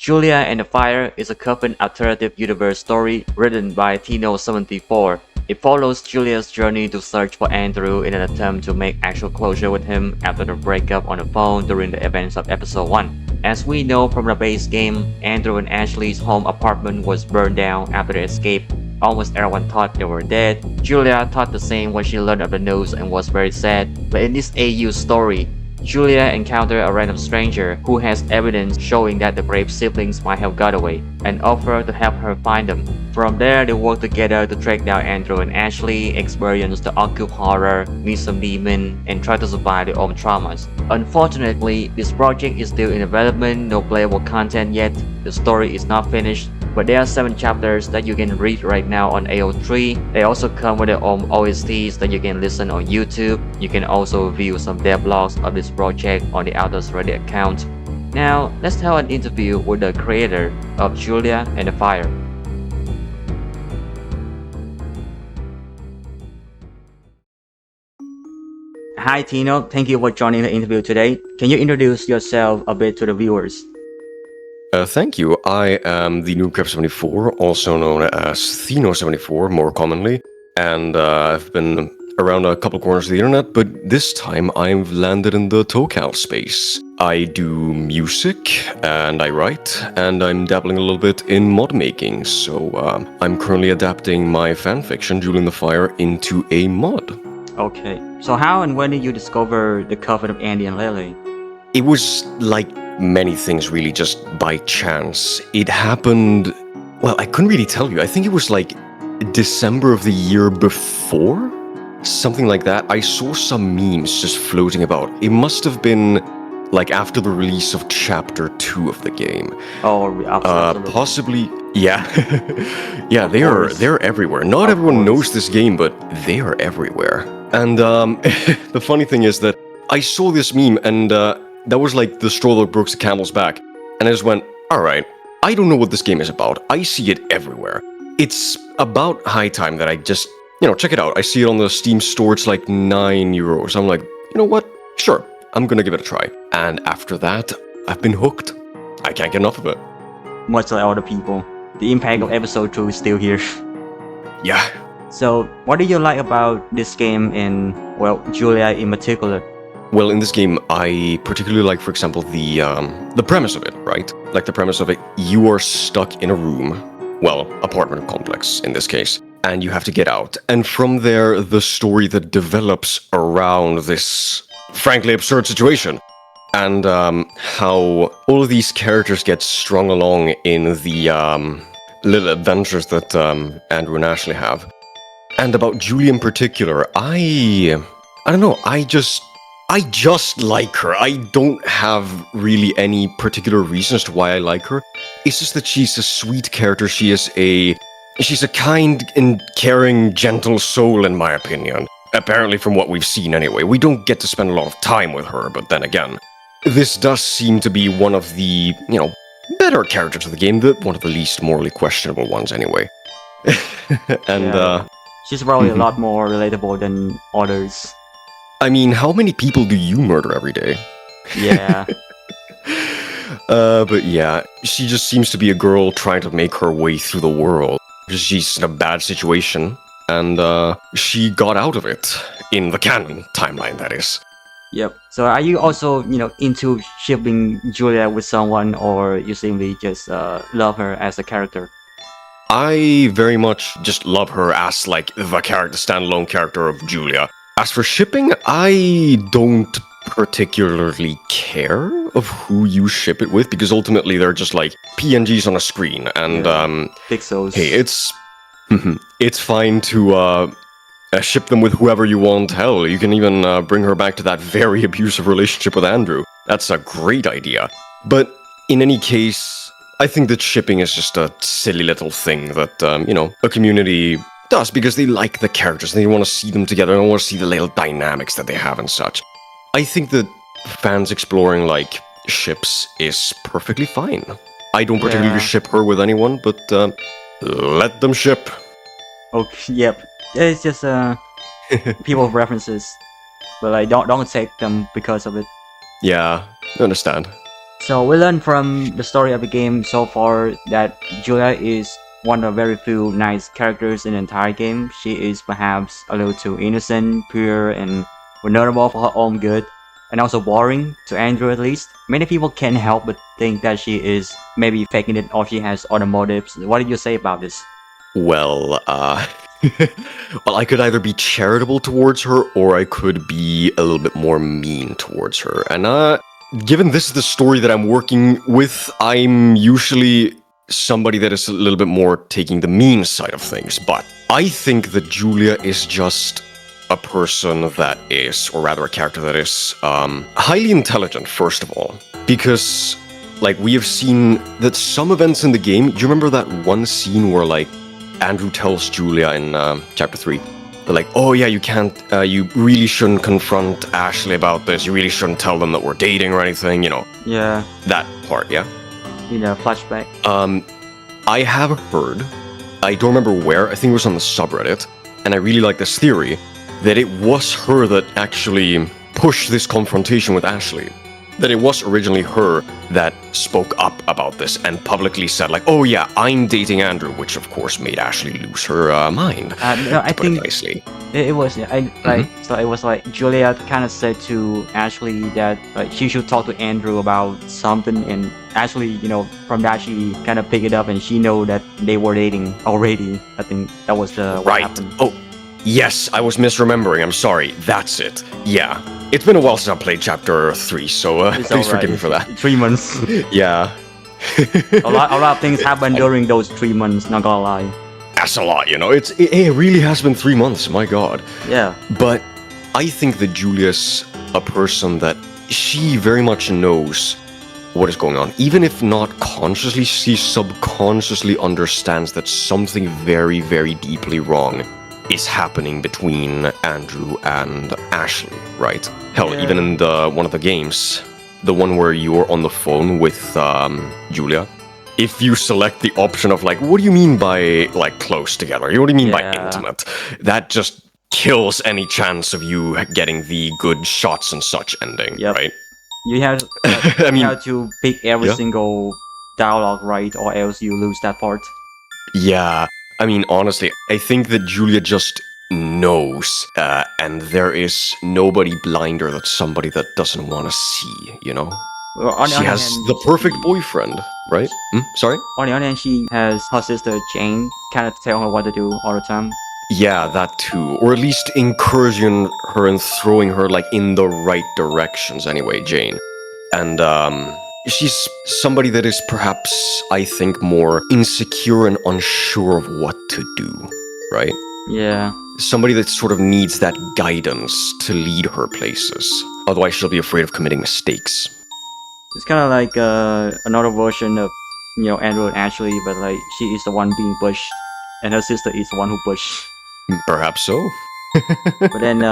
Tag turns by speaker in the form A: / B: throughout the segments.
A: Julia and the Fire is a Coven alternative universe story written by Tino74. It follows Julia's journey to search for Andrew in an attempt to make actual closure with him after the breakup on the phone during the events of episode 1. As we know from the base game, Andrew and Ashley's home apartment was burned down after they escaped. Almost everyone thought they were dead. Julia thought the same when she learned of the news and was very sad. But in this AU story, Julia encountered a random stranger who has evidence showing that the Brave siblings might have got away and offered to help her find them. From there, they work together to track down Andrew and Ashley, experience the occult horror, meet some demons, and try to survive their own traumas. Unfortunately, this project is still in development, no playable content yet, the story is not finished, but there are 7 chapters that you can read right now on AO3. They also come with their own OSTs that you can listen on YouTube. You can also view some devlogs of this project on the Outdoors Reddit account. Now, let's have an interview with the creator of Julia and the Fire. Hi Tino, thank you for joining the interview today. Can you introduce yourself a bit to the viewers?
B: Thank you. I am the Noobcrab74, also known as Thino74 more commonly, and I've been around a couple corners of the internet, but this time I've landed in the TCOAAL space. I do music, and I write, and I'm dabbling a little bit in mod making, so I'm currently adapting my fanfiction, Julia and the Fire, into a mod.
A: Okay, so how and when did you discover the Coven of Andy and Lily?
B: It was like many things, really, just by chance. It happened, well, I couldn't really tell you. I think it was like December of the year before? Something like that. I saw some memes just floating about. It must have been like after the release of Chapter 2 of the game.
A: Oh, absolutely.
B: Possibly, yeah. Yeah, they're everywhere. Not everyone knows this game, but they are everywhere. And the funny thing is that I saw this meme and that was like the straw that broke the camel's back. And I just went, alright, I don't know what this game is about. I see it everywhere. It's about high time that I just, check it out. I see it on the Steam store. It's like €9. I'm like, you know what? Sure, I'm gonna give it a try. And after that, I've been hooked. I can't get enough of it.
A: Much like other people, the impact of episode 2 is still here.
B: Yeah.
A: So, what do you like about this game and, well, Julia in particular?
B: Well, in this game, I particularly like, for example, the premise of it, right? Like the premise of it, you are stuck in a room, well, apartment complex in this case, and you have to get out. And from there, the story that develops around this, frankly, absurd situation. And how all of these characters get strung along in the little adventures that Andrew and Ashley have. And about Julie in particular, I don't know, I just like her. I don't have really any particular reasons to why I like her. It's just that she's a sweet character. She's a kind and caring, gentle soul, in my opinion. Apparently, from what we've seen anyway. We don't get to spend a lot of time with her, but then again, this does seem to be one of the, better characters of the game, one of the least morally questionable ones anyway. And,
A: yeah. She's probably a lot more relatable than others.
B: I mean, how many people do you murder every day?
A: Yeah.
B: But yeah, she just seems to be a girl trying to make her way through the world. She's in a bad situation, and she got out of it. In the canon timeline, that is.
A: Yep. So are you also, into shipping Julia with someone, or you simply just love her as a character?
B: I very much just love her as, like, the standalone character of Julia. As for shipping, I don't particularly care of who you ship it with, because ultimately they're just like PNGs on a screen, and
A: pixels.
B: Hey, it's fine to ship them with whoever you want. Hell, you can even bring her back to that very abusive relationship with Andrew. That's a great idea. But in any case, I think that shipping is just a silly little thing that a community does because they like the characters and they want to see them together and want to see the little dynamics that they have and such. I think that fans exploring, like, ships is perfectly fine. I don't particularly ship her with anyone, but let them ship.
A: Okay, yep. It's just people references, but I don't take them because of it.
B: Yeah, I understand.
A: So we learned from the story of the game so far that Julia is one of very few nice characters in the entire game. She is perhaps a little too innocent, pure, and vulnerable for her own good, and also boring to Andrew at least. Many people can't help but think that she is maybe faking it or she has other motives. What did you say about this?
B: Well, well, I could either be charitable towards her or I could be a little bit more mean towards her. And, given this is the story that I'm working with, I'm usually somebody that is a little bit more taking the mean side of things. But I think that Julia is just a person that is, or rather a character that is, highly intelligent, first of all. Because, like, we have seen that some events in the game, do you remember that one scene where, like, Andrew tells Julia in chapter 3, they're like, oh yeah, you can't, you really shouldn't confront Ashley about this, you really shouldn't tell them that we're dating or anything, you know.
A: Yeah.
B: That part, yeah?
A: In a flashback.
B: I have heard, I don't remember where, I think it was on the subreddit, and I really like this theory, that it was her that actually pushed this confrontation with Ashley. That it was originally her that spoke up about this and publicly said, like, oh yeah, I'm dating Andrew, which of course made Ashley lose her mind.
A: No, I think
B: nicely.
A: it was so it was like Julia kind of said to Ashley that she should talk to Andrew about something, and Ashley, you know, from that she kind of picked it up and she know that they were dating already. I think that was what
B: right.
A: happened.
B: Oh, yes, I was misremembering. I'm sorry. That's it. Yeah. It's been a while since I played chapter 3, so please forgive me for that.
A: 3 months.
B: Yeah.
A: a lot of things happened during those 3 months, not gonna lie.
B: That's a lot, you know. It really has been 3 months, my god.
A: Yeah.
B: But I think that Julia's a person that she very much knows what is going on. Even if not consciously, she subconsciously understands that something very, very deeply wrong is happening between Andrew and Ashley, right? Hell,
A: Yeah.
B: even in one of the games, the one where you're on the phone with Julia, if you select the option of like, what do you mean by like close together? What do you mean by intimate? That just kills any chance of you getting the good shots and such ending, right?
A: You have
B: I mean,
A: you have to pick every single dialogue right, or else you lose that part.
B: Yeah, I mean, honestly, I think that Julia just knows, and there is nobody blinder than somebody that doesn't want to see, you know?
A: Well, on the
B: She
A: other
B: has
A: hand,
B: the perfect boyfriend, right? Sorry?
A: On the other hand, she has her sister Jane, kind of tell her what to do all the time.
B: Yeah, that too. Or at least encouraging her and throwing her, like, in the right directions anyway, Jane. And, she's somebody that is perhaps, I think, more insecure and unsure of what to do, right?
A: Yeah.
B: Somebody that sort of needs that guidance to lead her places. Otherwise, she'll be afraid of committing mistakes.
A: It's kind of like another version of, you know, Andrew and Ashley, but like she is the one being pushed, and her sister is the one who pushed.
B: Perhaps so.
A: But then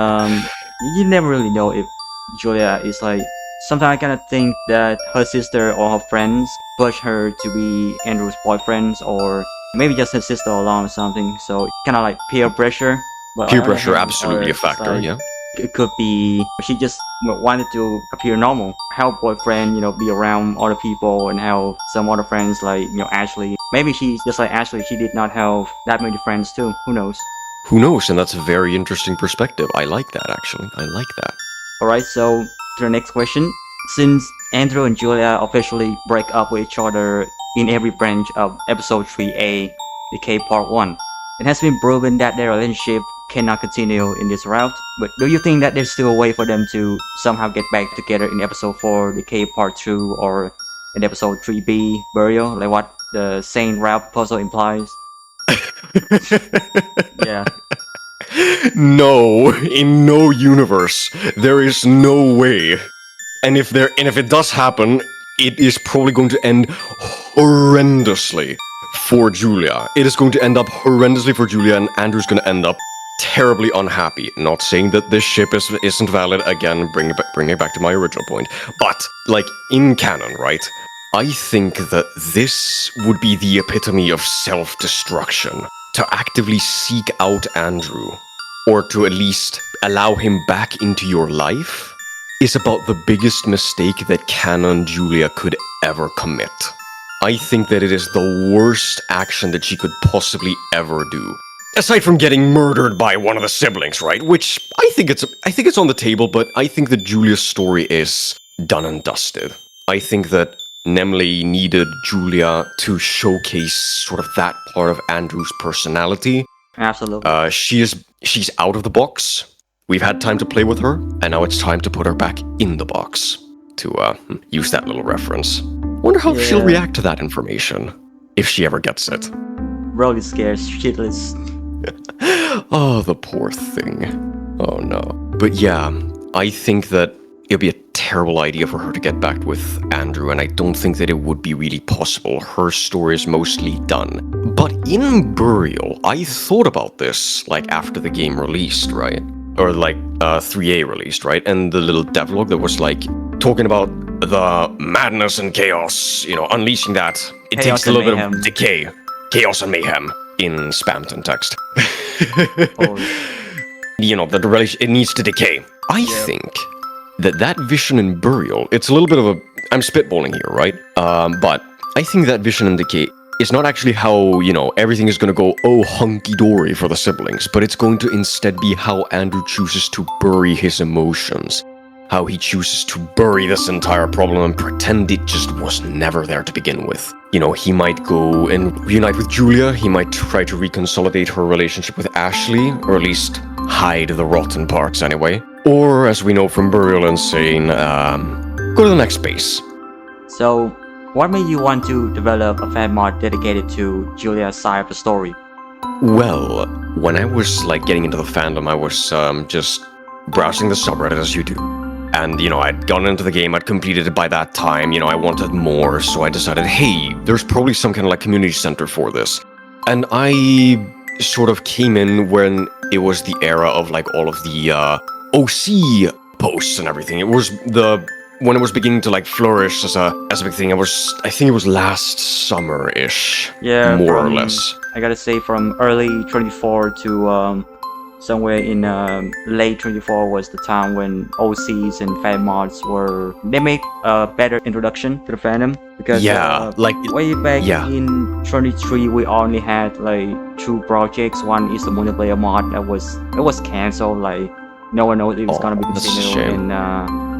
A: you never really know if Julia is like. Sometimes I kind of think that her sister or her friends push her to be Andrew's boyfriends, or maybe just her sister along or something. So kind of like peer pressure. But
B: peer pressure, absolutely a factor,
A: like,
B: yeah.
A: It could be she just wanted to appear normal, help boyfriend, you know, be around other people and help some other friends like, you know, Ashley. Maybe she's just like Ashley, she did not have that many friends too. Who knows?
B: Who knows? And that's a very interesting perspective. I like that, actually. I like that.
A: Alright, so to the next question. Since Andrew and Julia officially break up with each other in every branch of episode 3A, Decay Part 1, it has been proven that their relationship cannot continue in this route, but do you think that there's still a way for them to somehow get back together in episode 4, Decay Part 2, or in episode 3B, Burial, like what the Saint route puzzle implies? Yeah.
B: No, in no universe, there is no way. And if it does happen, it is probably going to end horrendously for Julia. It is going to end up horrendously for Julia, and Andrew's going to end up terribly unhappy. Not saying that this ship isn't valid. Again, bring it back to my original point. But like in canon, right? I think that this would be the epitome of self-destruction. To actively seek out Andrew, or to at least allow him back into your life, is about the biggest mistake that Canon Julia could ever commit. I think that it is the worst action that she could possibly ever do. Aside from getting murdered by one of the siblings, right? Which I think it's on the table, but I think that Julia's story is done and dusted. I think that Nemli needed Julia to showcase sort of that part of Andrew's personality.
A: Absolutely.
B: She's out of the box. We've had time to play with her, and now it's time to put her back in the box. To use that little reference. Wonder how she'll react to that information, if she ever gets it.
A: Really scared shitless.
B: Oh, the poor thing. Oh no. But yeah, I think that it'd be a terrible idea for her to get back with Andrew, and I don't think that it would be really possible. Her story is mostly done. But in Burial, I thought about this, like, after the game released, right? Or, like, 3A released, right? And the little devlog that was, like, talking about the madness and chaos, unleashing that. It
A: Chaos
B: takes a little
A: and
B: bit of decay. Chaos and mayhem in spamton text. The relation, it needs to decay. I think that vision in Burial, it's a little bit of a... I'm spitballing here, right? But I think that vision in decay is not actually how, everything is going to go, oh, hunky-dory for the siblings, but it's going to instead be how Andrew chooses to bury his emotions. How he chooses to bury this entire problem and pretend it just was never there to begin with. He might go and reunite with Julia, he might try to reconsolidate her relationship with Ashley, or at least hide the rotten parts anyway. Or, as we know from Burial Insane, go to the next base.
A: So, what made you want to develop a fan mod dedicated to Julia's side of the story?
B: Well, when I was, getting into the fandom, I was, just browsing the subreddit as you do. And, I'd gone into the game, I'd completed it by that time, I wanted more, so I decided, hey, there's probably some kind of, community center for this. And I sort of came in when it was the era of, all of the, OC posts and everything. It was when it was beginning to, flourish as a big thing. I think it was last summer-ish.
A: Yeah,
B: more or less.
A: I gotta say, from early 24 to, somewhere in late 24 was the time when OCs and fan mods they made a better introduction to the fandom, because way back in 23 we only had 2 projects. One is the multiplayer mod that was cancelled, no one knows if it's gonna be continued, and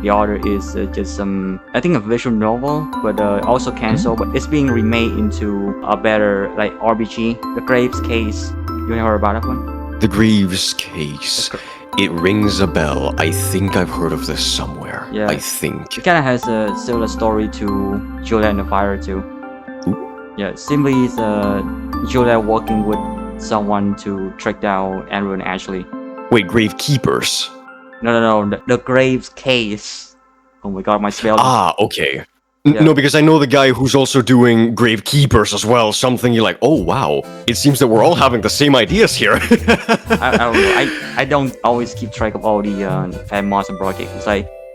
A: the other is just some, I think, a visual novel, but also cancelled, but it's being remade into a better RPG. The Graves Case, you heard about that one?
B: The Greaves Case. It rings a bell. I think I've heard of this somewhere.
A: Yeah.
B: I think.
A: It kind of has a similar story to Julia and the Fire too.
B: Ooh.
A: Yeah, simply it's Julia working with someone to track down Andrew and Ashley.
B: Wait, Gravekeepers?
A: No, the Graves Case. Oh my god, my spelling.
B: Ah, okay.
A: Yeah.
B: No, because I know the guy who's also doing Gravekeepers as well. Something you're like, oh wow, it seems that we're all having the same ideas here.
A: I don't know. I don't always keep track of all the fan mods and projects.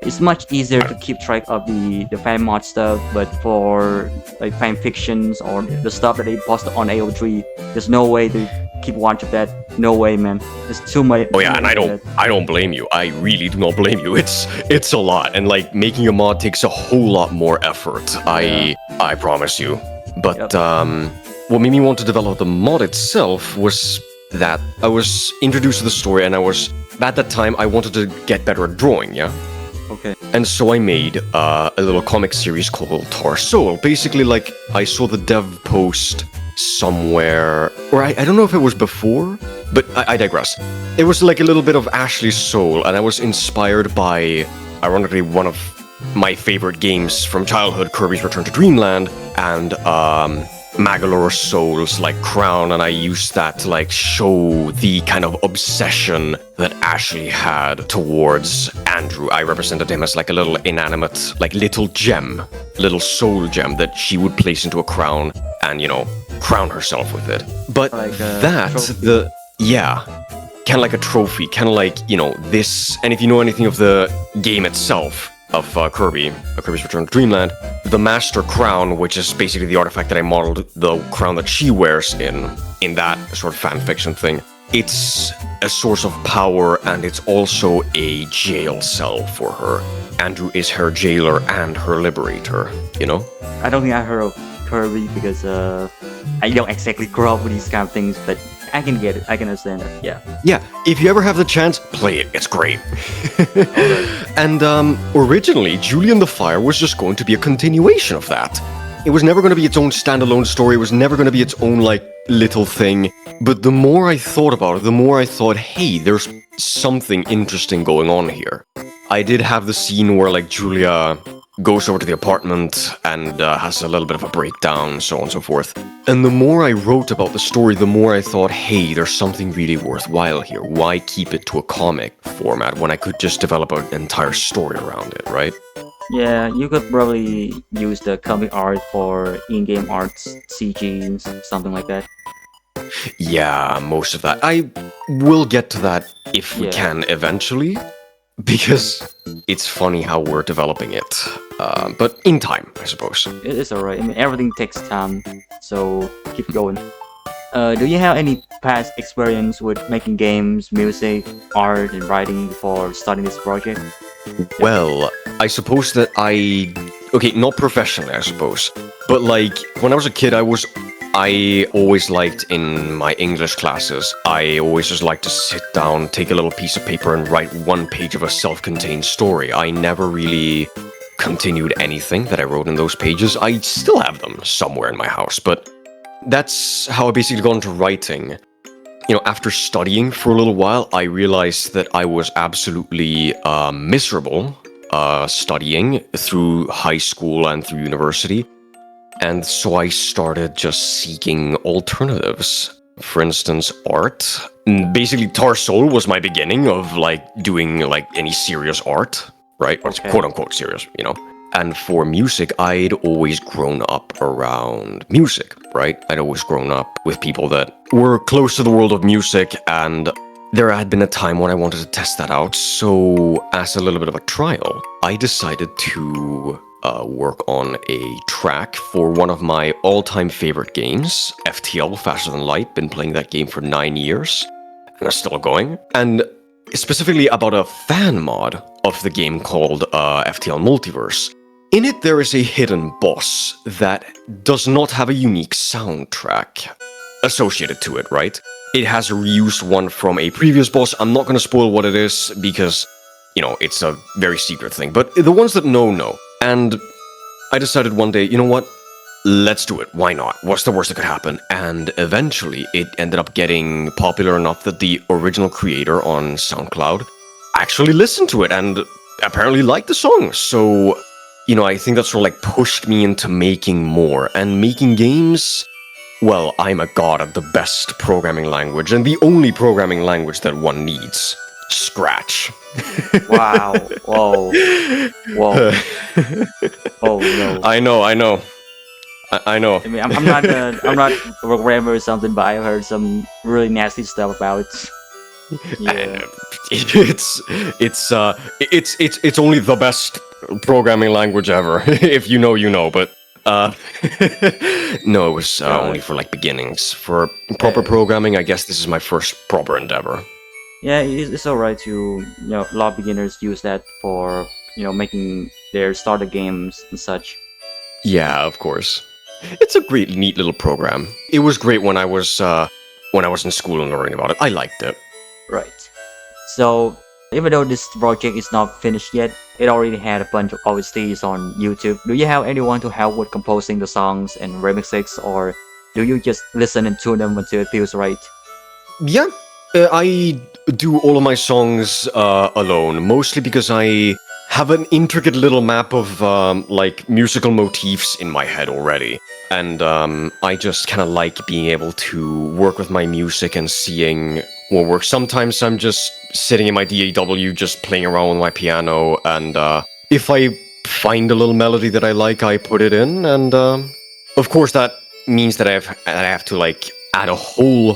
A: It's much easier to keep track of the fan mod stuff, but for fan fictions or the stuff that they post on AO3, there's no way to keep watch of that. No way, man. There's too much.
B: Oh yeah, and I don't blame you. I really do not blame you. It's a lot, and making a mod takes a whole lot more effort. I promise you. But what made me want to develop the mod itself was that I was introduced to the story, and at that time I wanted to get better at drawing. Yeah.
A: Okay.
B: And so I made a little comic series called TCOAAL. Basically, I saw the dev post somewhere, or I don't know if it was before, but I digress. It was a little bit of Ashley's soul, and I was inspired by, ironically, one of my favorite games from childhood, Kirby's Return to Dreamland, and Magalore's Soul's Crown, and I used that to show the kind of obsession that Ashley had towards Andrew. I represented him as a little inanimate, little gem, little soul gem that she would place into a crown and, crown herself with it. But kind of like a trophy, kind of this, and if you know anything of the game itself, of Kirby's Return to Dreamland, the Master Crown, which is basically the artifact that I modeled the crown that she wears in that sort of fan fiction thing, it's a source of power and it's also a jail cell for her. Andrew is her jailer and her liberator, you know?
A: I don't think I heard of Kirby because I don't exactly grow up with these kind of things, but I can get it. I can understand it. Yeah.
B: Yeah, if you ever have the chance, play it. It's great. And originally, Julian the Fire was just going to be a continuation of that. It was never going to be its own standalone story. It was never going to be its own, like, little thing. But the more I thought about it, the more I thought, hey, there's something interesting going on here. I did have the scene where, like, Julia goes over to the apartment and has a little bit of a breakdown, so on and so forth. And the more I wrote about the story, the more I thought, hey, there's something really worthwhile here. Why keep it to a comic format when I could just develop an entire story around it, right?
A: Yeah, you could probably use the comic art for in-game arts, CGs, something like that.
B: Yeah, most of that. I will get to that if we can eventually, because it's funny how we're developing it. But in time, I suppose.
A: It is alright. I mean, everything takes time, so keep going. Do you have any past experience with making games, music, art, and writing before starting this project?
B: Well, I suppose that okay, not professionally, I suppose, but like when I was a kid, I always liked in my English classes, I always just liked to sit down, take a little piece of paper and write one page of a self-contained story. I never really continued anything that I wrote in those pages. I still have them somewhere in my house, but that's how I basically got into writing. You know, after studying for a little while, I realized that I was absolutely miserable studying through high school and through university. And so I started just seeking alternatives. For instance, art. Basically, Tar Soul was my beginning of like doing like any serious art, right? Or quote unquote serious, you know. And for music, I'd always grown up around music, right? I'd always grown up with people that were close to the world of music, and there had been a time when I wanted to test that out. So, as a little bit of a trial, I decided to work on a track for one of my all-time favorite games, FTL, Faster Than Light. Been playing that game for 9 years, and it's still going. And specifically about a fan mod of the game called FTL Multiverse. In it, there is a hidden boss that does not have a unique soundtrack associated to it, right? It has a reused one from a previous boss. I'm not going to spoil what it is because, you know, it's a very secret thing. But the ones that know. And I decided one day, you know what? Let's do it. Why not? What's the worst that could happen? And eventually, it ended up getting popular enough that the original creator on SoundCloud actually listened to it and apparently liked the song. So, you know, I think that sort of like pushed me into making more. And making games, well, I'm a god at the best programming language and the only programming language that one needs. Scratch.
A: Wow. Whoa. Whoa. Oh no.
B: I know. I know.
A: I mean, I'm not a programmer or something, but I heard some really nasty stuff about. Yeah.
B: It's only the best programming language ever. If you know, you know. But no, it was only for like beginnings. For proper programming, I guess this is my first proper endeavor.
A: Yeah, it's alright to, you know, a lot of beginners use that for, you know, making their starter games and such.
B: Yeah, of course. It's a great, neat little program. It was great when I was in school and learning about it. I liked it.
A: Right. So, even though this project is not finished yet, it already had a bunch of OSTs on YouTube. Do you have anyone to help with composing the songs and remixes, or do you just listen and tune them until it feels right?
B: Yeah, I do all of my songs alone, mostly because I have an intricate little map of like musical motifs in my head already. And I just kind of like being able to work with my music and seeing what works. Sometimes I'm just sitting in my DAW, just playing around with my piano, and if I find a little melody that I like, I put it in, and of course that means that I have to like add a whole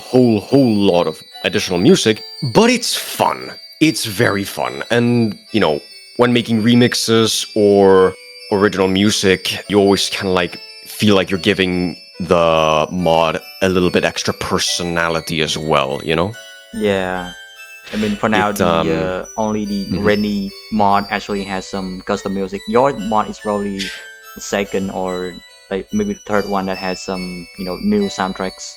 B: lot of additional music, but it's fun. It's very fun, and you know, when making remixes or original music, you always kind of like feel like you're giving the mod a little bit extra personality as well, you know?
A: Yeah. I mean, for now,
B: It
A: the only the
B: mhm.
A: Rennie mod actually has some custom music. Your mod is probably the second or like maybe the third one that has some new soundtracks.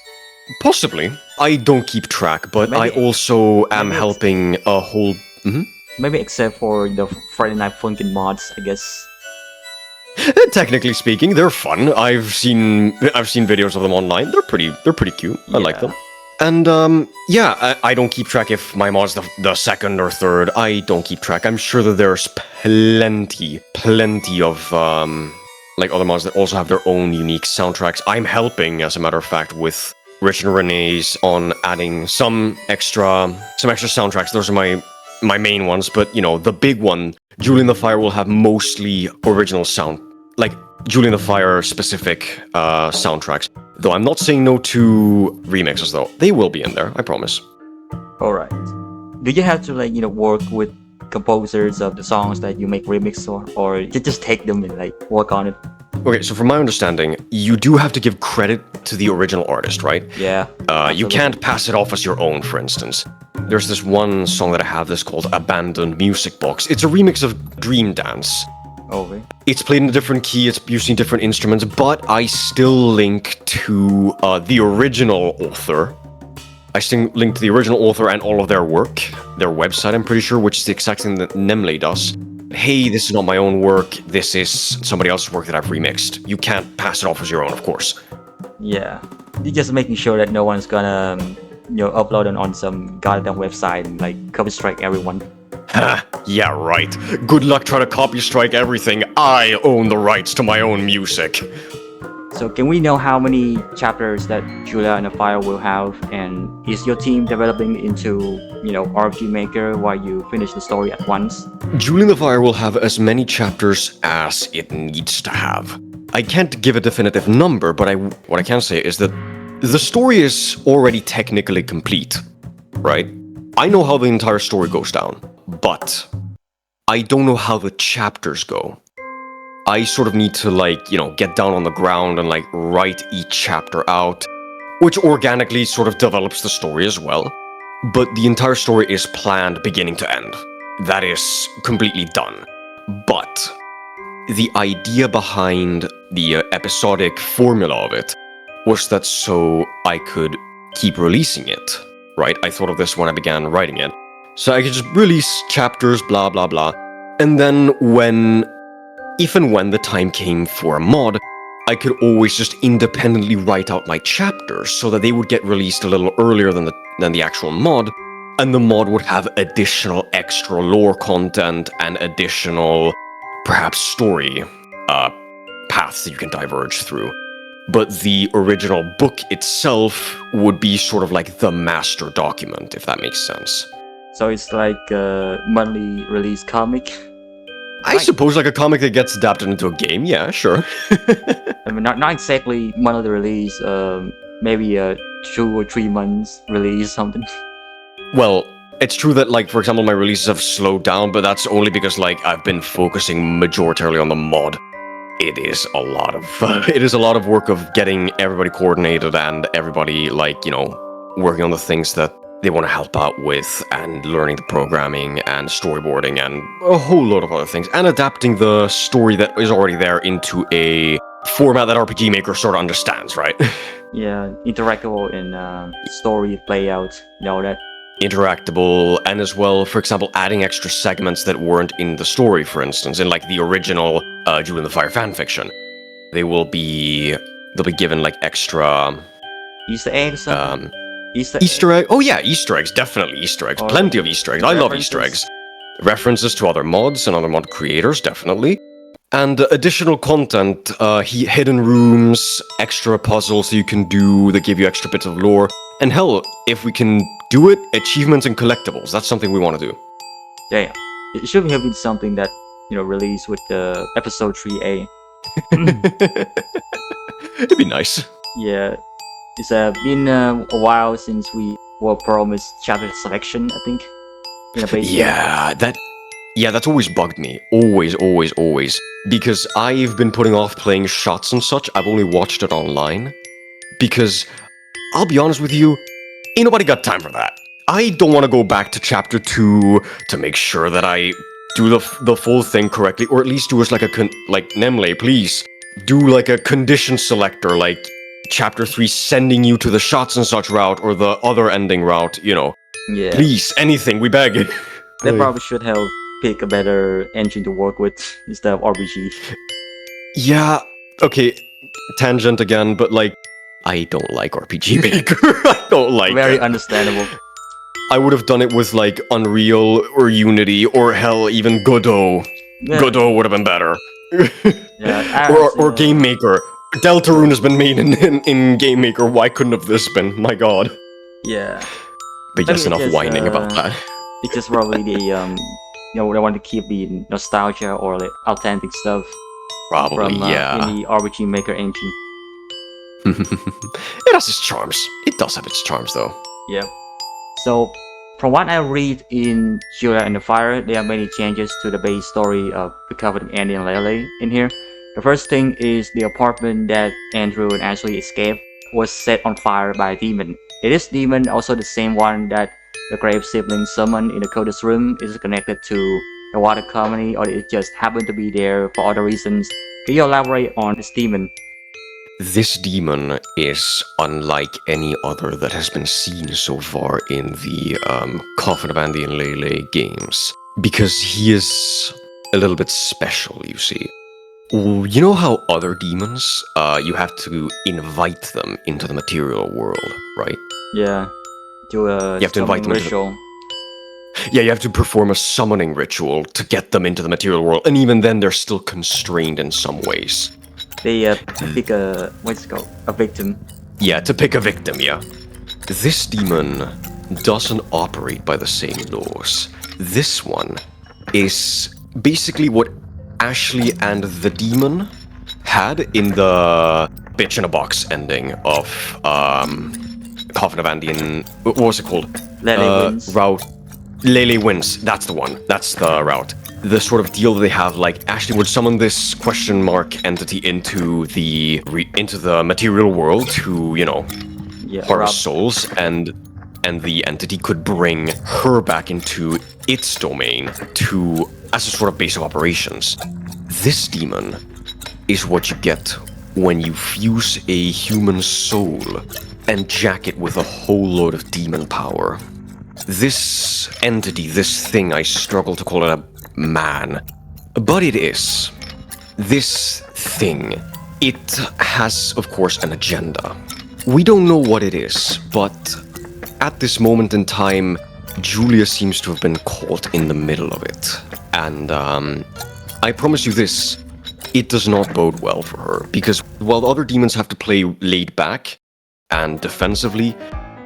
B: Possibly. I don't keep track, but I
A: Maybe
B: also am
A: maybe ex-
B: helping a whole. Mhm.
A: maybe except for the Friday Night Funkin' mods, I guess.
B: Technically speaking, they're fun. I've seen videos of them online. They're pretty cute. I like
A: Yeah.
B: them. And yeah, I don't keep track if my mod's the second or third. I don't keep track. I'm sure that there's plenty of like other mods that also have their own unique soundtracks. I'm helping, as a matter of fact, with Rich and Renee's on adding some extra soundtracks. Those are my main ones, but the big one, Julian the Fire, will have mostly original sound, like Julian the Fire specific soundtracks. Though I'm not saying no to remixes, though. They will be in there, I promise.
A: All right. Do you have to work with composers of the songs that you make remix or you just take them and like work on it?
B: Okay, so from my understanding, you do have to give credit to the original artist, right?
A: Yeah.
B: You
A: Absolutely.
B: can't pass it off as your own, for instance. There's this one song that I have that's called Abandoned Music Box. It's a remix of Dream Dance.
A: Okay.
B: It's played in a different key, it's using different instruments, but I still link to the original author. I still link to the original author and all of their work, their website, I'm pretty sure, which is the exact thing that Nemle does. Hey, this is not my own work, this is somebody else's work that I've remixed. You can't pass it off as your own, of course.
A: Yeah. You're just making sure that no one's gonna upload it on some goddamn website and like copy strike everyone.
B: Ha, yeah, right. Good luck trying to copy strike everything. I own the rights to my own music.
A: So can we know how many chapters that Julia and the Fire will have, and is your team developing into RPG Maker while you finish the story at once?
B: Julian the Fire will have as many chapters as it needs to have. I can't give a definitive number, but what I can say is that the story is already technically complete, right? I know how the entire story goes down, but I don't know how the chapters go. I sort of need to get down on the ground and write each chapter out, which organically sort of develops the story as well. But the entire story is planned beginning to end. That is completely done. But the idea behind the episodic formula of it was that so I could keep releasing it, right? I thought of this when I began writing it. So I could just release chapters, blah, blah, blah. And then even when the time came for a mod, I could always just independently write out my chapters so that they would get released a little earlier than the actual mod, and the mod would have additional extra lore content and additional, perhaps, story paths that you can diverge through. But the original book itself would be sort of like the master document, if that makes sense.
A: So it's like a monthly release comic.
B: I suppose like a comic that gets adapted into a game, yeah, sure.
A: I mean, not exactly monthly release. Maybe a 2 or 3 months release something.
B: Well, it's true that, for example, my releases have slowed down, but that's only because, I've been focusing majoritarily on the mod. It is a lot of work of getting everybody coordinated and everybody, working on the things that they want to help out with and learning the programming and storyboarding and a whole load of other things and adapting the story that is already there into a format that RPG Maker sort of understands, right?
A: Yeah, interactable in story playout, that.
B: Interactable, and as well, for example, adding extra segments that weren't in the story, for instance, in the original Julian the Fire fanfiction. They'll be given extra
A: Easter eggs.
B: Easter egg. Oh yeah, Easter eggs, definitely Easter eggs.
A: Or
B: Plenty of Easter eggs. I love Easter eggs. References to other mods and other mod creators, definitely. And additional content, hidden rooms, extra puzzles you can do that give you extra bits of lore. And hell, if we can do it, achievements and collectibles. That's something we want to do.
A: Yeah, it should have been something that released with the episode 3A.
B: It'd be nice.
A: Yeah, it's been a while since we were promised chapter selection, I think.
B: Yeah, that's always bugged me. Always, always, always. Because I've been putting off playing shots and such. I've only watched it online. Because, I'll be honest with you, ain't nobody got time for that. I don't want to go back to chapter 2 to make sure that I do the full thing correctly, or at least do as like like Nemle, please do like a condition selector, like chapter 3 sending you to the shots and such route or the other ending route, you know.
A: Yeah.
B: Please, anything, we beg.
A: They probably should have picked a better engine to work with instead of RPG.
B: Yeah, okay, tangent again, but like, I don't like RPG Maker. I don't like
A: Very
B: it.
A: understandable.
B: I would have done it with like Unreal or Unity or hell, even Godot.
A: Yeah.
B: Godot would have been better.
A: Yeah,
B: or Game Maker. Deltarune has been made in Game Maker. Why couldn't have this been? My god.
A: Yeah.
B: But yes, enough whining about that.
A: It's just probably the they want to keep the nostalgia or the authentic stuff
B: Probably,
A: from
B: yeah.
A: in the RPG Maker engine.
B: It has its charms. It does have its charms, though.
A: Yep. So, from what I read in Julia and the Fire, there are many changes to the base story of recovering Andy and Lele in here. The first thing is the apartment that Andrew and Ashley escaped was set on fire by a demon. It is demon also the same one that the Grave siblings summoned in the coldest room. Is it connected to the water company, or it just happened to be there for other reasons? Can you elaborate on this demon?
B: This demon is unlike any other that has been seen so far in the Coffin of Andy and Lele games, because he is a little bit special, you see. You know how other demons, you have to invite them into the material world, right?
A: Yeah, do a
B: You have to invite them
A: ritual.
B: Yeah, you have to perform a summoning ritual to get them into the material world, and even then they're still constrained in some ways.
A: They pick a what's it called? A victim.
B: Yeah, to pick a victim, yeah. This demon doesn't operate by the same laws. This one is basically what Ashley and the demon had in the bitch in a box ending of Coffin of Andy and what was it called?
A: Lele wins.
B: Route. Lele wins. That's the one. That's the route. The sort of deal they have, like Ashley would summon this question mark entity into the material world to, you know, harvest souls, and the entity could bring her back into its domain to as a sort of base of operations. This demon is what you get when you fuse a human soul and jack it with a whole load of demon power. This entity, this thing, I struggle to call it a man, but it is. This thing, it has, of course, an agenda. We don't know what it is, but at this moment in time, Julia seems to have been caught in the middle of it. And I promise you this, it does not bode well for her, because while other demons have to play laid back and defensively,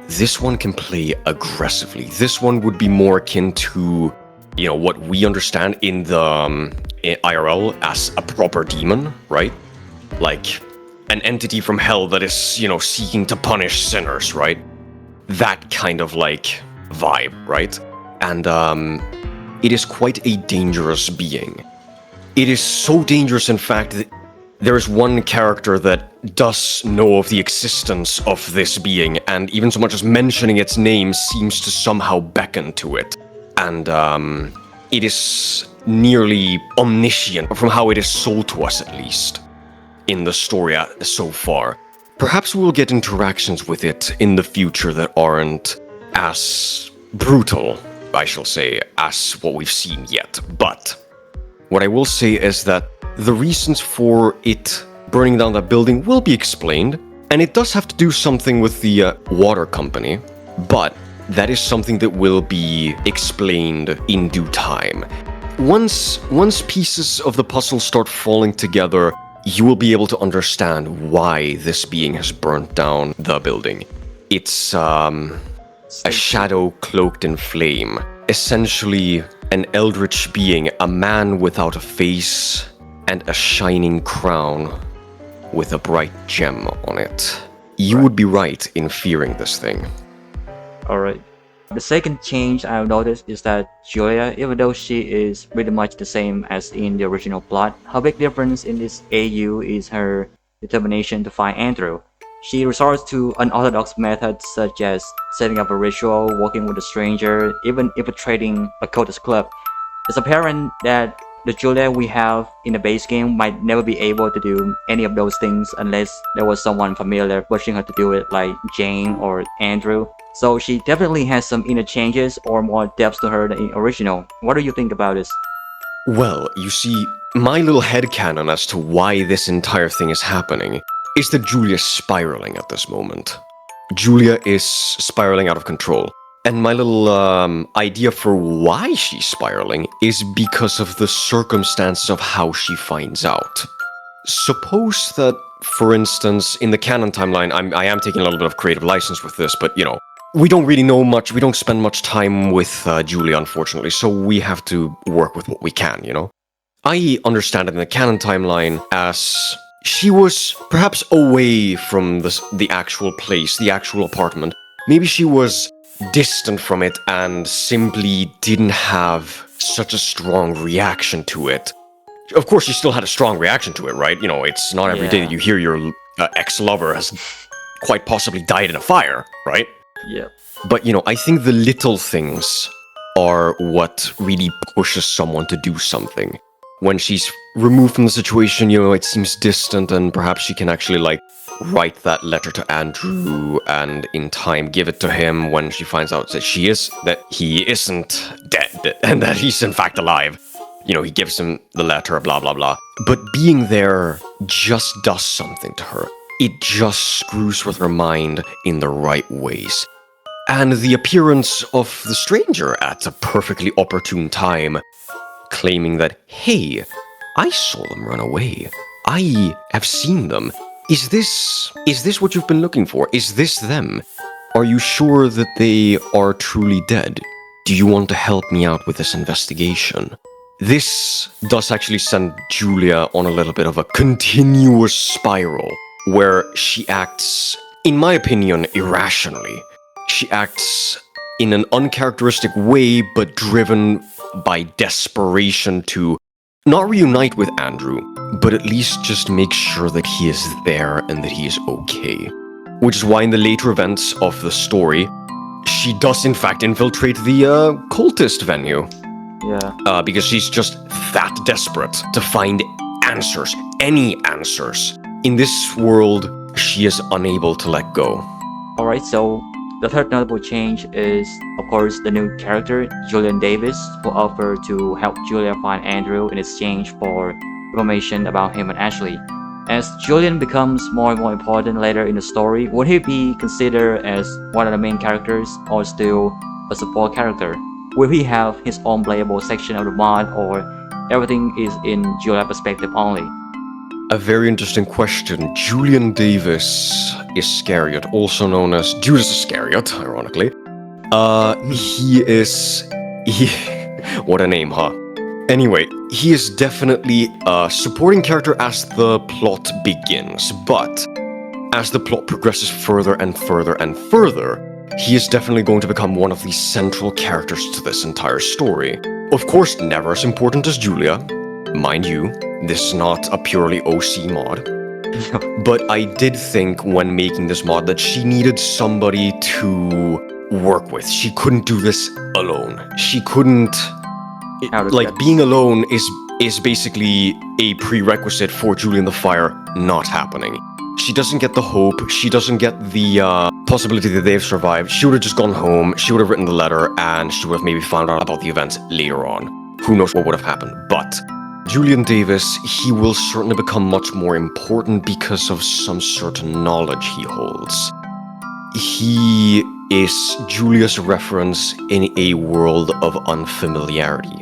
B: this one can play aggressively. This one would be more akin to, you know, what we understand in the IRL as a proper demon, right? Like an entity from hell that is, you know, seeking to punish sinners, right? That kind of like vibe, right? And it is quite a dangerous being. It is so dangerous, in fact, that there is one character that does know of the existence of this being, and even so much as mentioning its name seems to somehow beckon to it. And it is nearly omniscient, from how it is sold to us at least, in the story so far. Perhaps we'll get interactions with it in the future that aren't as brutal, I shall say, as what we've seen yet. But what I will say is that the reasons for it burning down that building will be explained, and it does have to do something with the water company, but that is something that will be explained in due time. Once pieces of the puzzle start falling together, you will be able to understand why this being has burnt down the building. It's a shadow cloaked in flame. Essentially, an eldritch being, a man without a face and a shining crown with a bright gem on it. You would be right in fearing this thing.
A: Alright. The second change I've noticed is that Julia, even though she is pretty much the same as in the original plot, her big difference in this AU is her determination to find Andrew. She resorts to unorthodox methods such as setting up a ritual, working with a stranger, even infiltrating a cultist club. It's apparent that the Julia we have in the base game might never be able to do any of those things unless there was someone familiar pushing her to do it, like Jane or Andrew. So she definitely has some inner changes or more depth to her than in original. What do you think about this?
B: Well, you see, my little headcanon as to why this entire thing is happening is that Julia's spiraling at this moment. Julia is spiraling out of control. And my little idea for why she's spiraling is because of the circumstances of how she finds out. Suppose that, for instance, in the canon timeline, I am taking a little bit of creative license with this, but, you know, we don't really know much, we don't spend much time with Julia, unfortunately, so we have to work with what we can, you know? I understand it in the canon timeline as she was perhaps away from the actual place, the actual apartment. Maybe she was distant from it and simply didn't have such a strong reaction to it. Of course, she still had a strong reaction to it, right? You know, it's not every day that you hear your ex-lover has quite possibly died in a fire, right?
A: Yeah.
B: But, you know, I think the little things are what really pushes someone to do something. When she's removed from the situation, you know, it seems distant, and perhaps she can actually, like, write that letter to Andrew and in time give it to him when she finds out that he isn't dead and that he's in fact alive. You know, he gives him the letter, blah, blah, blah. But being there just does something to her. It just screws with her mind in the right ways. And the appearance of the stranger at a perfectly opportune time, claiming that, hey, I saw them run away. I have seen them. Is this what you've been looking for? Is this them? Are you sure that they are truly dead? Do you want to help me out with this investigation? This does actually send Julia on a little bit of a continuous spiral, where she acts, in my opinion, irrationally. She acts in an uncharacteristic way, but driven by desperation to not reunite with Andrew, but at least just make sure that he is there and that he is okay. Which is why in the later events of the story, she does in fact infiltrate the cultist venue.
A: Yeah.
B: Because she's just that desperate to find answers, any answers. In this world, she is unable to let go.
A: Alright, so the third notable change is, of course, the new character, Julian Davis, who offered to help Julia find Andrew in exchange for information about him and Ashley. As Julian becomes more and more important later in the story, would he be considered as one of the main characters or still a support character? Will he have his own playable section of the mod, or everything is in Julia's perspective only?
B: A very interesting question. Julian Davis Iscariot, also known as Judas Iscariot, ironically. What a name, huh? Anyway, he is definitely a supporting character as the plot begins, but as the plot progresses further and further and further, he is definitely going to become one of the central characters to this entire story. Of course, never as important as Julia. Mind you, this is not a purely OC mod. But I did think when making this mod that she needed somebody to work with. She couldn't do this alone. She couldn't... being alone is basically a prerequisite for Julian the Fire not happening. She doesn't get the hope, she doesn't get the possibility that they've survived. She would have just gone home, she would have written the letter, and she would have maybe found out about the events later on. Who knows what would have happened. But Julian Davis, he will certainly become much more important because of some certain knowledge he holds. He is Julia's reference in a world of unfamiliarity.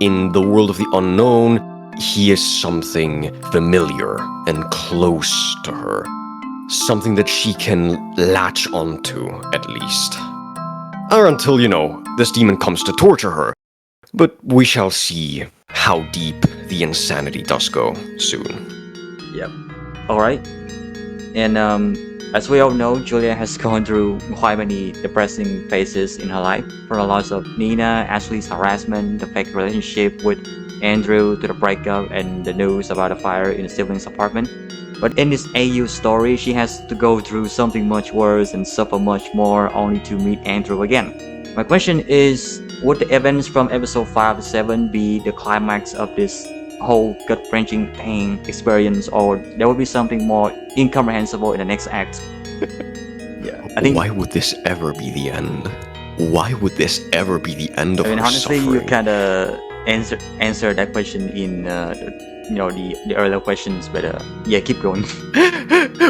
B: In the world of the unknown, he is something familiar and close to her. Something that she can latch onto, at least. Or until, you know, this demon comes to torture her. But we shall see how deep the insanity does go soon.
A: Yep. Alright. And as we all know, Julia has gone through quite many depressing phases in her life, from the loss of Nina, Ashley's harassment, the fake relationship with Andrew, to the breakup and the news about the fire in the siblings' apartment. But in this AU story, she has to go through something much worse and suffer much more only to meet Andrew again. My question is, would the events from episode 5 to 7 be the climax of this whole gut-wrenching pain experience, or there will be something more incomprehensible in the next act? Yeah, I think.
B: Why would this ever be the end? Why would this ever be the end of
A: I mean,
B: her
A: honestly,
B: suffering?
A: you kind of answer that question in the earlier questions, but yeah, keep going.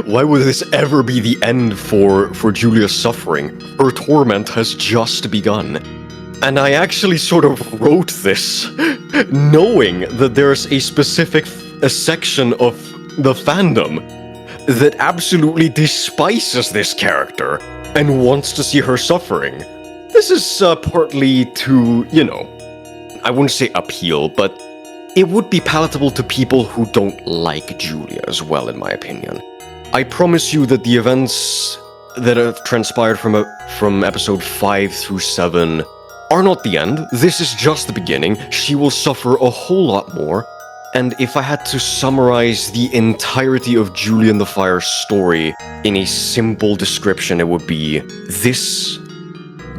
B: Why would this ever be the end for Julia's suffering? Her torment has just begun. And I actually sort of wrote this knowing that there's a specific section of the fandom that absolutely despises this character and wants to see her suffering. This is partly to, I wouldn't say appeal, but it would be palatable to people who don't like Julia as well, in my opinion. I promise you that the events that have transpired from episode 5 through 7 are not the end. This is just the beginning. She will suffer a whole lot more. And if I had to summarize the entirety of Julia and the Fire's story in a simple description, it would be this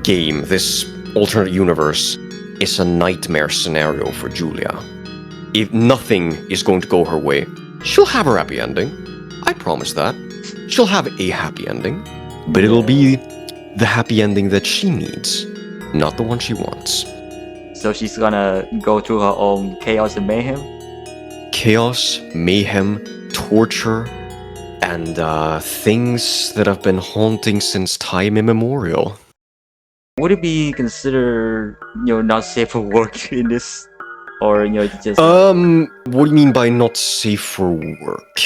B: game, this alternate universe, is a nightmare scenario for Julia. If nothing is going to go her way, she'll have her happy ending. I promise that. She'll have a happy ending, but it'll be the happy ending that she needs, not the one she wants.
A: So she's gonna go through her own chaos and mayhem?
B: Chaos, mayhem, torture, and things that have been haunting since time immemorial.
A: Would it be considered, not safe for work in this? Or, just...
B: What do you mean by not safe for work?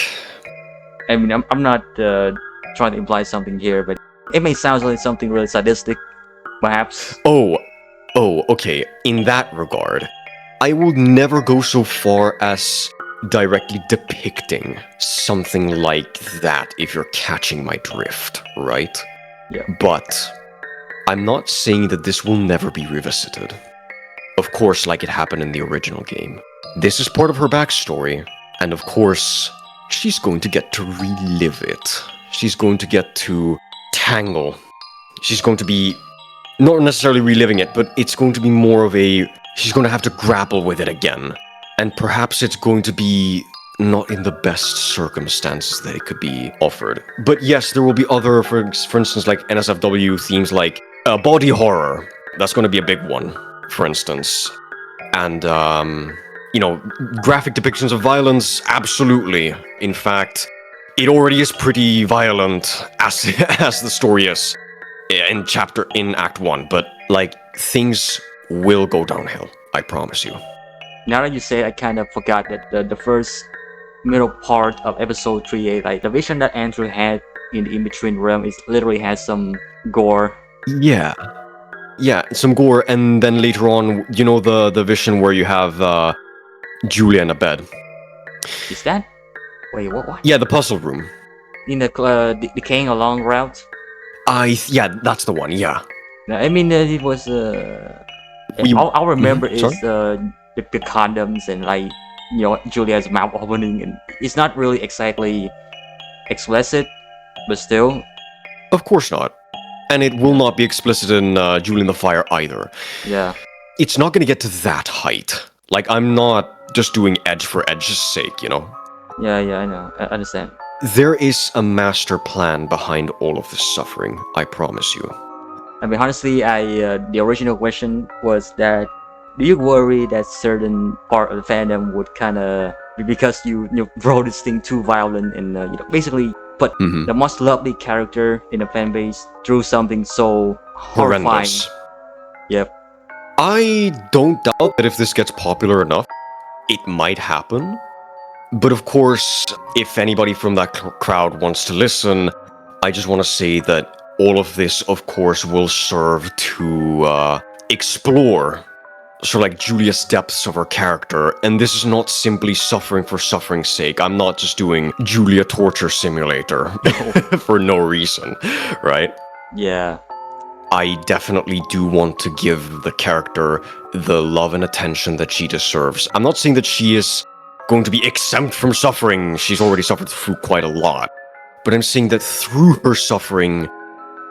A: I mean, I'm not trying to imply something here, but it may sound like something really sadistic, perhaps.
B: Oh, okay. In that regard, I will never go so far as directly depicting something like that, if you're catching my drift, right?
A: Yeah.
B: But I'm not saying that this will never be revisited. Of course, like it happened in the original game. This is part of her backstory, and of course, she's going to get to relive it. She's going to get to tangle. She's going to be not necessarily reliving it, but it's going to be more of she's going to have to grapple with it again. And perhaps it's going to be not in the best circumstances that it could be offered. But yes, there will be other, for instance, like NSFW themes like body horror. That's going to be a big one, for instance. And, graphic depictions of violence, absolutely. In fact, it already is pretty violent as the story is in Act 1, but, things will go downhill, I promise you.
A: Now that you say, I kind of forgot that the first middle part of episode 3A, the vision that Andrew had in the in-between realm literally has some gore.
B: Yeah, some gore, and then later on, the vision where you have Julia in a bed.
A: Is that? Wait, what?
B: Yeah, the puzzle room.
A: In the decaying along route?
B: That's the one, yeah.
A: I mean, it was, I'll remember is the condoms and Julia's mouth opening, and it's not really exactly explicit, but still.
B: Of course not. And it will not be explicit in Julia and the Fire either.
A: Yeah.
B: It's not going to get to that height. I'm not just doing edge for edge's sake,
A: Yeah, I know. I understand.
B: There is a master plan behind all of this suffering, I promise you.
A: I mean, honestly, the original question was that, do you worry that certain part of the fandom would kind of, because you wrote this thing too violent and basically put the most lovely character in the fan base through something so horrifying.
B: Horrendous.
A: Yep.
B: I don't doubt that if this gets popular enough, it might happen. But of course, if anybody from that crowd wants to listen, I just want to say that all of this, of course, will serve to explore Julia's depths of her character, and this is not simply suffering for suffering's sake. I'm not just doing Julia Torture Simulator for no reason, right?
A: Yeah.
B: I definitely do want to give the character the love and attention that she deserves. I'm not saying that she is going to be exempt from suffering. She's already suffered through quite a lot. But I'm saying that through her suffering,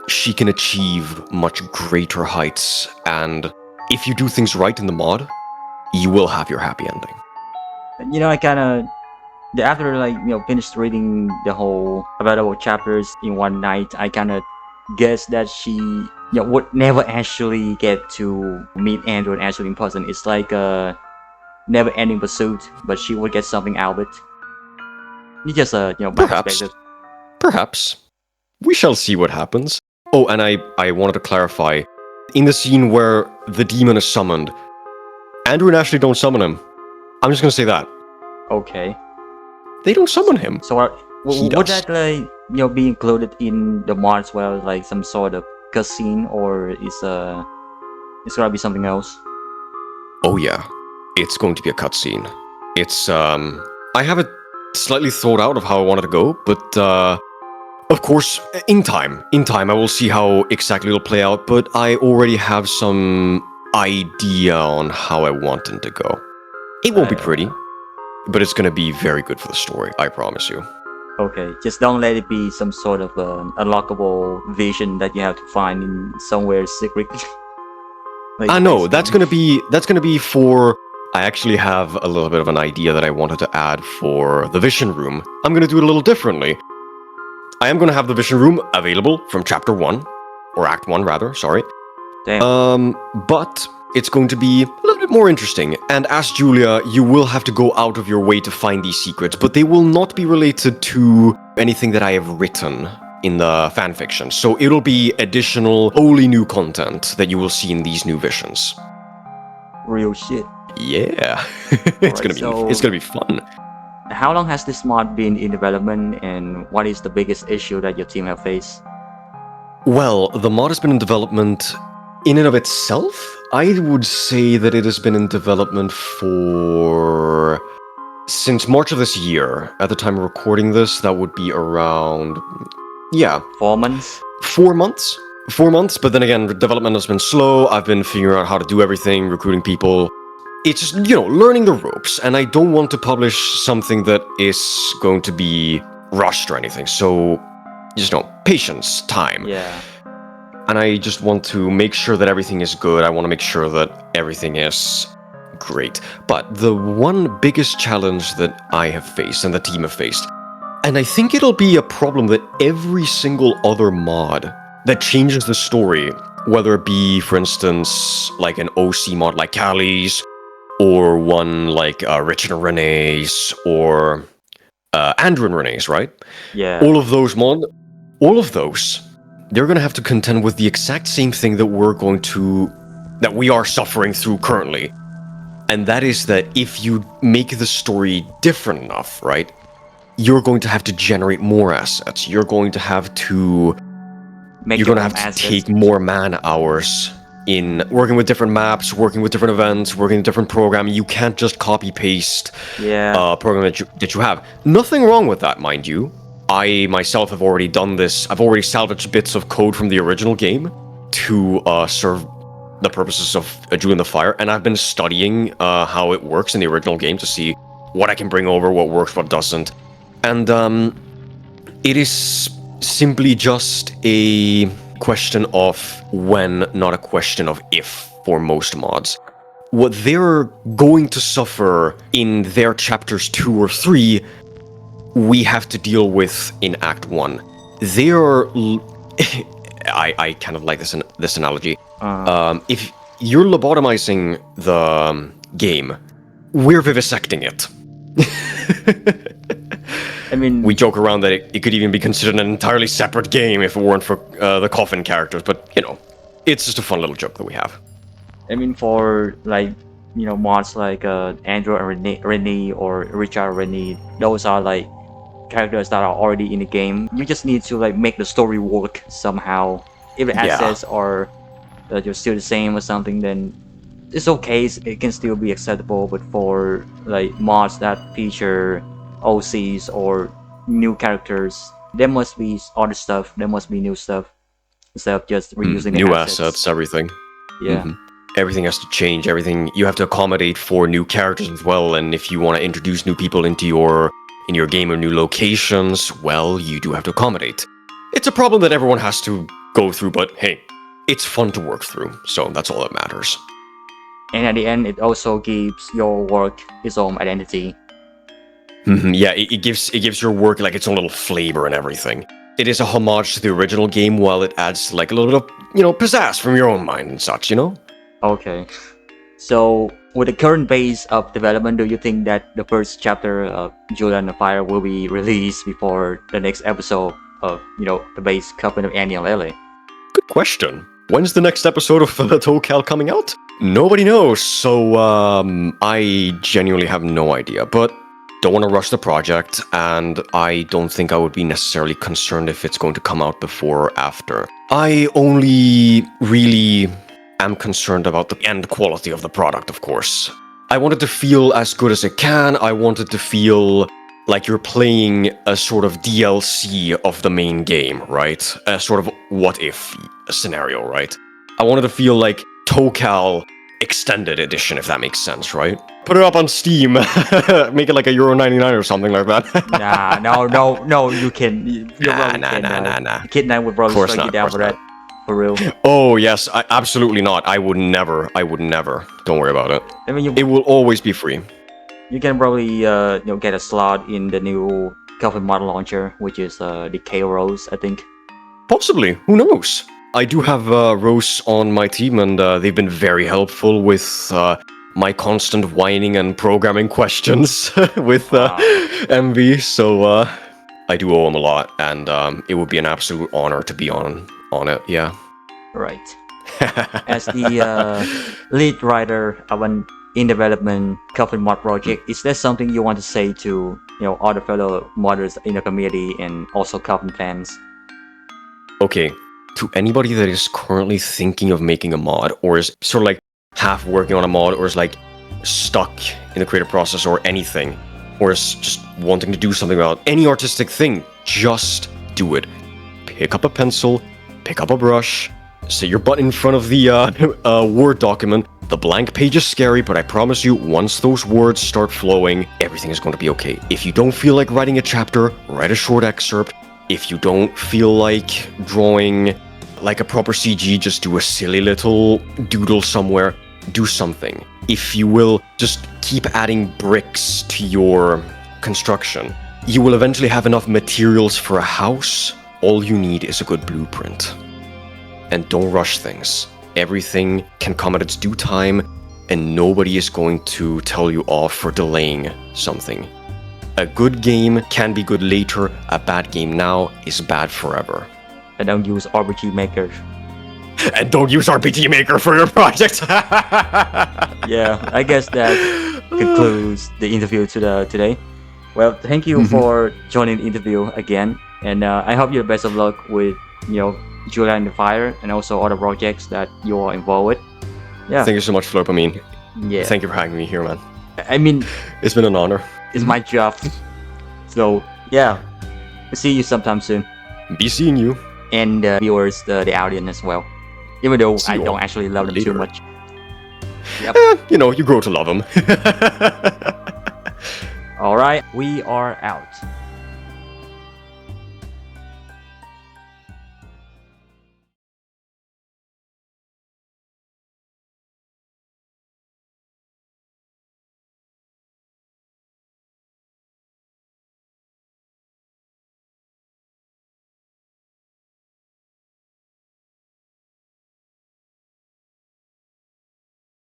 B: she can achieve much greater heights. And if you do things right in the mod, you will have your happy ending.
A: I kind of after finished reading the whole available chapters in one night, I kind of guess that she would never actually get to meet Andrew and Ashley in person. It's like a never-ending pursuit, but she would get something out of it. It's just my perspective.
B: Perhaps. We shall see what happens. Oh, and I wanted to clarify. In the scene where the demon is summoned, Andrew and Ashley don't summon him. I'm just gonna say that.
A: Okay.
B: They don't summon him.
A: So would that be included in the mod as well, like some sort of cutscene, or it's gonna be something else?
B: Oh yeah, it's going to be a cutscene. It's I have it slightly thought out of how I wanted to go, but of course, in time I will see how exactly it'll play out. But I already have some idea on how I want it to go. It won't be pretty, but it's gonna be very good for the story. I promise you.
A: Okay, just don't let it be some sort of unlockable vision that you have to find in somewhere secret.
B: I know that's gonna be for. I actually have a little bit of an idea that I wanted to add for the vision room. I'm gonna do it a little differently. I am gonna have the vision room available from chapter 1, or act 1 rather. Sorry.
A: Damn.
B: But it's going to be a little bit more interesting. And as Julia, you will have to go out of your way to find these secrets, but they will not be related to anything that I have written in the fanfiction. So it'll be additional, wholly new content that you will see in these new visions.
A: Real shit.
B: Yeah. It's gonna be fun.
A: How long has this mod been in development, and what is the biggest issue that your team have faced?
B: Well, the mod has been in development in and of itself. I would say that it has been in development for since March of this year. At the time of recording this, that would be around
A: 4 months.
B: 4 months. 4 months, but then again, development has been slow. I've been figuring out how to do everything, recruiting people. It's just, learning the ropes, and I don't want to publish something that is going to be rushed or anything. So, just patience, time.
A: Yeah.
B: And I just want to make sure that everything is good. I want to make sure that everything is great. But the one biggest challenge that I have faced and the team have faced, and I think it'll be a problem that every single other mod that changes the story, whether it be, for instance, like an OC mod like Callie's, or one like Richard and Renee's, or Andrew and Renee's, right?
A: Yeah.
B: All of those, they're going to have to contend with the exact same thing that we are suffering through currently. And that is that if you make the story different enough, right, you're going to have to generate more assets. You're going to have to take more man hours in working with different maps, working with different events, working with different programming. You can't just copy paste program that you have. Nothing wrong with that, mind you. I myself have already done this. I've already salvaged bits of code from the original game to serve the purposes of Julian the Fire, and I've been studying how it works in the original game to see what I can bring over, what works, what doesn't. And it is simply just a question of when, not a question of if, for most mods. What they're going to suffer in their chapters 2 or 3, we have to deal with in Act 1. They are... I kind of like this analogy. If you're lobotomizing the game, we're vivisecting it.
A: I mean,
B: we joke around that it could even be considered an entirely separate game if it weren't for the coffin characters, but it's just a fun little joke that we have.
A: I mean, for mods like Andrew and Renee or Richard and Renee, those are like characters that are already in the game. You just need to make the story work somehow. If the assets are you're still the same or something, then it's okay. It can still be acceptable. But for mods that feature OCs or new characters, there must be other stuff. There must be new stuff instead of just reusing the
B: new assets, everything.
A: Yeah.
B: Everything has to change. Everything you have to accommodate for new characters as well. And if you want to introduce new people into your game or new locations, well, you do have to accommodate. It's a problem that everyone has to go through, but hey, it's fun to work through. So that's all that matters.
A: And at the end, it also gives your work its own identity.
B: Yeah, it gives your work like its own little flavor and everything. It is a homage to the original game, while it adds like a little bit of pizzazz from your own mind and such.
A: Okay. So, with the current pace of development, do you think that the first chapter of Julia and the Fire will be released before the next episode of, the base Coven of Annie and Lily?
B: Good question. When's the next episode of TCOAAL coming out? Nobody knows, so I genuinely have no idea, but don't want to rush the project, and I don't think I would be necessarily concerned if it's going to come out before or after. I only really am concerned about the end quality of the product, of course. I want it to feel as good as it can. I want it to feel like you're playing a sort of DLC of the main game, right? A sort of what-if scenario, right? I want it to feel like TCOAAL Extended Edition, if that makes sense, right? Put it up on Steam, make it like a €99 or something like that.
A: No, you can.
B: Nah.
A: Kid Knight would probably strike you down for that. For real.
B: Oh, yes, absolutely not. I would never. Don't worry about it.
A: I mean,
B: it will always be free.
A: You can probably get a slot in the new Coven mod launcher, which is the K-Rose, I think.
B: Possibly. Who knows? I do have Rose on my team, and they've been very helpful with my constant whining and programming questions with MV. So I do owe them a lot, and it would be an absolute honor to be on it. Yeah.
A: Right. As the lead writer of an in-development Coven mod project, is there something you want to say to other fellow modders in the community and also Coven fans?
B: Okay, to anybody that is currently thinking of making a mod, or is sort of like half working on a mod, or is like stuck in the creative process or anything, or is just wanting to do something about any artistic thing, just do it. Pick up a pencil, pick up a brush, sit your butt in front of the Word document. The blank page is scary, but I promise you, once those words start flowing, everything is going to be okay. If you don't feel like writing a chapter, write a short excerpt. If you don't feel like drawing like a proper CG, just do a silly little doodle somewhere. Do something. If you will just keep adding bricks to your construction, you will eventually have enough materials for a house. All you need is a good blueprint. And don't rush things. Everything can come at its due time, and nobody is going to tell you off for delaying something. A good game can be good later, a bad game now is bad forever.
A: And don't use RPG Maker.
B: And don't use RPG Maker for your project!
A: Yeah, I guess that concludes the interview today. Well, thank you for joining the interview again, and I hope you the best of luck with, Julia and the Fire, and also other projects that you are involved with. Yeah.
B: Thank you so much, Flop. I mean,
A: yeah.
B: Thank you for having me here, man.
A: I mean,
B: it's been an honor.
A: It's my job. So, yeah. We'll see you sometime soon.
B: Be seeing you.
A: And viewers, the audience as well. Even though I don't actually love them too much. Yep.
B: You grow to love them.
A: Alright, we are out.